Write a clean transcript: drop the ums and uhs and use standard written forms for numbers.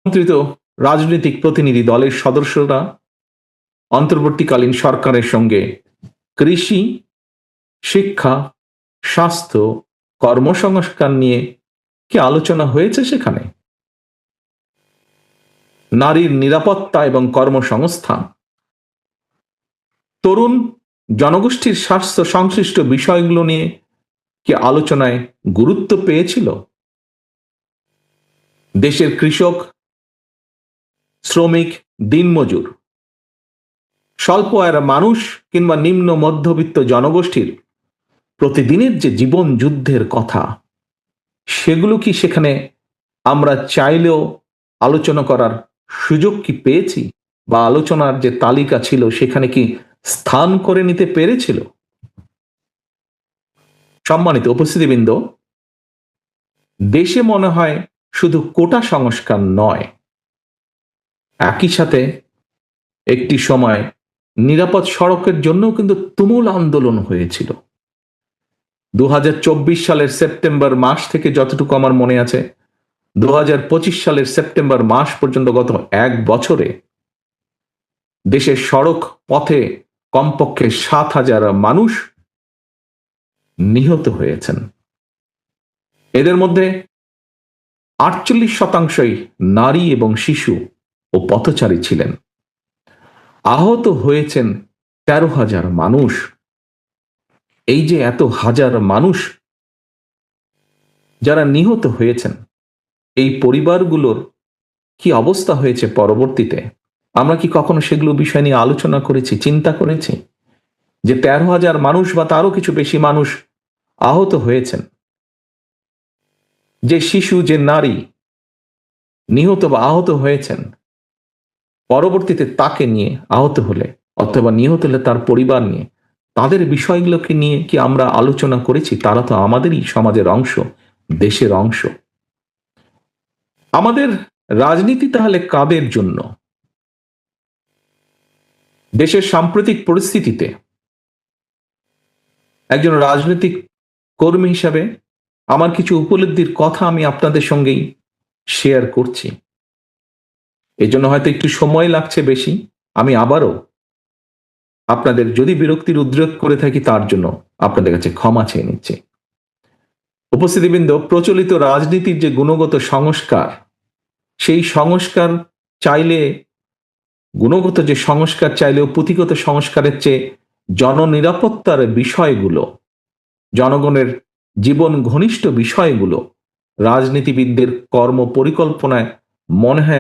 আমন্ত্রিত রাজনৈতিক প্রতিনিধি দলের সদস্যরা অন্তর্বর্তীকালীন সরকারের সঙ্গে কৃষি, শিক্ষা, স্বাস্থ্য, কর্মসংস্কার নিয়ে কি আলোচনা হয়েছে সেখানে? নারীর নিরাপত্তা এবং কর্মসংস্থান, তরুণ জনগোষ্ঠীর স্বাস্থ্য সংশ্লিষ্ট বিষয়গুলো নিয়ে কি আলোচনায় গুরুত্ব পেয়েছিল? দেশের কৃষক, শ্রমিক, দিনমজুর, স্বল্প আয়ের মানুষ কিংবা নিম্ন মধ্যবিত্ত জনগোষ্ঠীর প্রতিদিনের যে জীবন যুদ্ধের কথা, সেগুলো কি সেখানে আমরা চাইলেও আলোচনা করার সুযোগ কি পেয়েছি, বা আলোচনার যে তালিকা ছিল সেখানে কি স্থান করে নিতে পেরেছিল? সম্মানিত উপস্থিতিবৃন্দ, দেশে মনে হয় শুধু কোটা সংস্কার নয়, একই সাথে একটি সময় নিরাপদ সড়কের জন্য কিন্তু তুমুল আন্দোলন হয়েছিল। 2024 সালের সেপ্টেম্বর মাস থেকে যতটুকু আমার মনে আছে, 2025 সালের সেপ্টেম্বর মাস পর্যন্ত গত এক বছরে দেশের সড়ক পথে কমপক্ষে 7,000 মানুষ নিহত হয়েছেন। এদের মধ্যে 48% নারী এবং শিশু ও পথচারী ছিলেন। আহত হয়েছেন 13,000 মানুষ। এই যে এত হাজার মানুষ যারা নিহত হয়েছেন, এই পরিবারগুলোর কি অবস্থা হয়েছে পরবর্তীতে, আমরা কি কখনো সেগুলো বিষয় নিয়ে আলোচনা করেছি, চিন্তা করেছি? যে 13,000 মানুষ বা তারও কিছু বেশি মানুষ আহত হয়েছেন, যে শিশু, যে নারী নিহত বা আহত হয়েছেন, পরবর্তীতে তাকে নিয়ে আহত হলে অথবা নিহত হলে তার পরিবার নিয়ে, তাদের বিষয়গুলোকে নিয়ে কি আমরা আলোচনা করেছি? তারা তো আমাদেরই সমাজের অংশ, দেশের অংশ। আমাদের রাজনীতি তাহলে কাদের জন্য? দেশের সাম্প্রতিক পরিস্থিতিতে একজন রাজনৈতিক কর্মী হিসাবে আমার কিছু উপলব্ধির কথা আমি আপনাদের সঙ্গেই শেয়ার করছি। এই জন্য হয়তো একটু সময় লাগছে বেশি। আমি আবারও আপনাদের যদি বিরক্তির উদ্রেক করে থাকি, তার জন্য আপনাদের কাছে ক্ষমা চেয়ে নিচ্ছি। উপস্থিতিবৃন্দ, প্রচলিত রাজনীতির যে গুণগত সংস্কার, সেই সংস্কার চাইলে, গুণগত যে সংস্কার চাইলেও পুঁথিগত সংস্কারের চেয়ে জননিরাপত্তার বিষয়গুলো, জনগণের জীবন ঘনিষ্ঠ বিষয়গুলো রাজনীতিবিদদের কর্ম পরিকল্পনায় মনে হয়